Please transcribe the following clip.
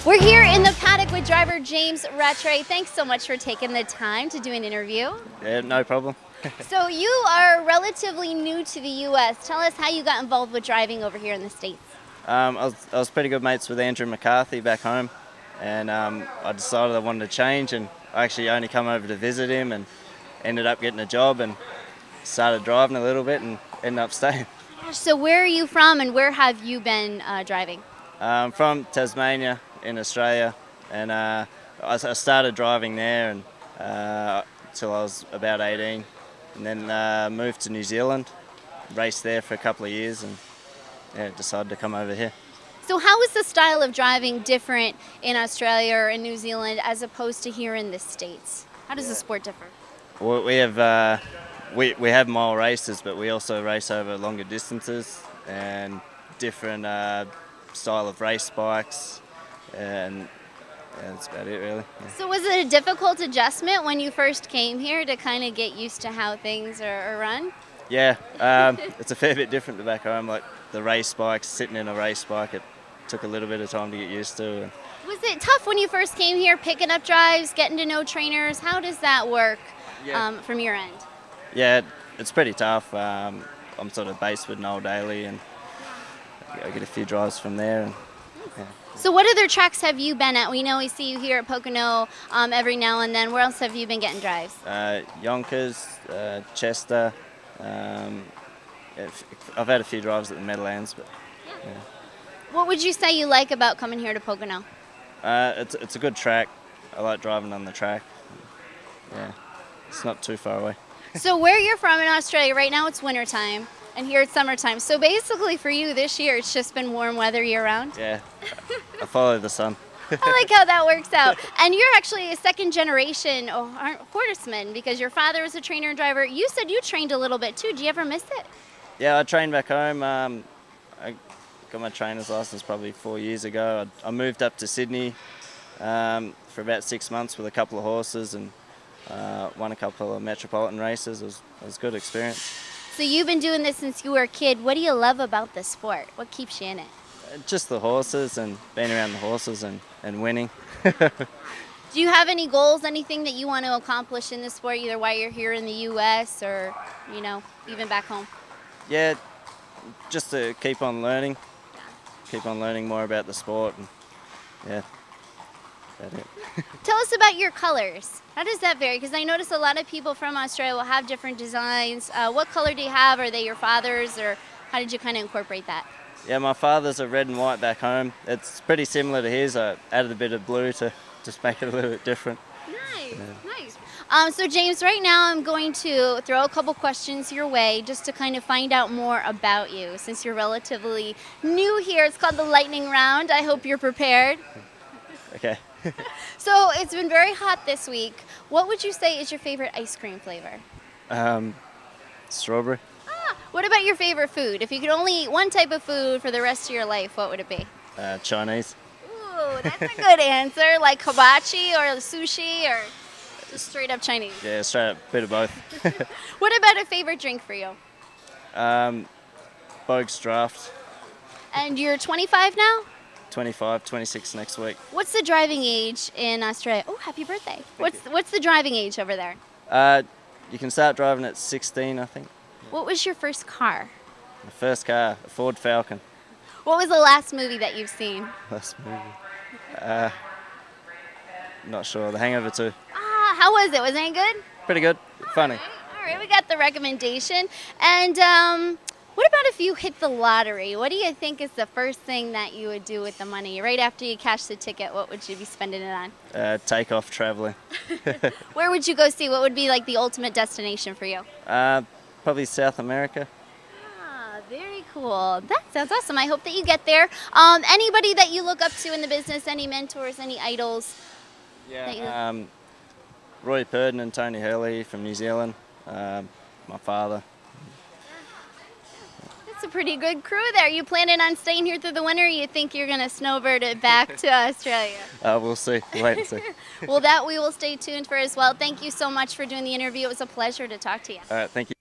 We're here in the paddock with driver James Rattray. Thanks so much for taking the time to do an interview. Yeah, no problem. So you are relatively new to the U.S. Tell us how you got involved with driving over here in the States. I was pretty good mates with Andrew McCarthy back home, and I decided I wanted to change, and I actually only come over to visit him and ended up getting a job and started driving a little bit and ended up staying. So where are you from and where have you been driving? I'm from Tasmania in Australia, and I started driving there and till I was about 18, and then moved to New Zealand, raced there for a couple of years, and yeah, decided to come over here. So how is the style of driving different in Australia or in New Zealand as opposed to here in the States? How does the sport differ? Well, we have mile races, but we also race over longer distances and different style of race bikes, and yeah, that's about it really. Yeah. So was it a difficult adjustment when you first came here to kind of get used to how things are run? Yeah, it's a fair bit different to back home. Like the race bikes, sitting in a race bike, it took a little bit of time to get used to. Was it tough when you first came here, picking up drives, getting to know trainers? How does that work from your end? Yeah, it's pretty tough. I'm sort of based with Noel Daly, and I get a few drives from there. And, yeah. So what other tracks have you been at? We know we see you here at Pocono every now and then. Where else have you been getting drives? Yonkers, Chester. I've had a few drives at the Meadowlands, but yeah. What would you say you like about coming here to Pocono? It's a good track. I like driving on the track. Yeah, it's not too far away. So where you're from in Australia, right now it's wintertime, and here it's summertime. So basically for you this year, it's just been warm weather year round? Yeah, I follow the sun. I like how that works out. And you're actually a second generation horseman because your father was a trainer and driver. You said you trained a little bit too. Did you ever miss it? Yeah, I trained back home. I got my trainer's license probably 4 years ago. I moved up to Sydney for about 6 months with a couple of horses and won a couple of metropolitan races. It was a good experience. So you've been doing this since you were a kid. What do you love about the sport? What keeps you in it? Just the horses and being around the horses and winning. Do you have any goals, anything that you want to accomplish in this sport, either while you're here in the U.S. or, you know, even back home? Yeah, just to keep on learning more about the sport, and yeah, that's it. Tell us about your colors. How does that vary? Because I notice a lot of people from Australia will have different designs. What color do you have? Are they your father's, or how did you kind of incorporate that? Yeah, my father's a red and white back home. It's pretty similar to his. I added a bit of blue to just make it a little bit different. Nice, nice. So James, right now I'm going to throw a couple questions your way just to kind of find out more about you since you're relatively new here. It's called the lightning round. I hope you're prepared. Okay. So it's been very hot this week. What would you say is your favorite ice cream flavor? Strawberry. What about your favorite food? If you could only eat one type of food for the rest of your life, what would it be? Chinese. Ooh, that's a good answer. Like hibachi or sushi or just straight up Chinese? Yeah, straight up, bit of both. What about a favorite drink for you? Bogue's Draft. And you're 25 now? 25, 26 next week. What's the driving age in Australia? Oh, happy birthday. What's the driving age over there? You can start driving at 16, I think. What was your first car? My first car, a Ford Falcon. What was the last movie that you've seen? Last movie? Not sure. The Hangover 2. How was it? Was it any good? Pretty good. Funny. All right, we got the recommendation. And what about if you hit the lottery? What do you think is the first thing that you would do with the money? Right after you cash the ticket, what would you be spending it on? Take off traveling. Where would you go see? What would be like the ultimate destination for you? Probably South America. Very cool. That sounds awesome. I hope that you get there. Anybody that you look up to in the business, any mentors, any idols? Yeah, Roy Purdon and Tony Hurley from New Zealand, my father. That's a pretty good crew there. You planning on staying here through the winter, or you think you're going to snowbird it back to Australia? We'll see. Wait and see. Well, that we will stay tuned for as well. Thank you so much for doing the interview. It was a pleasure to talk to you. All right, thank you.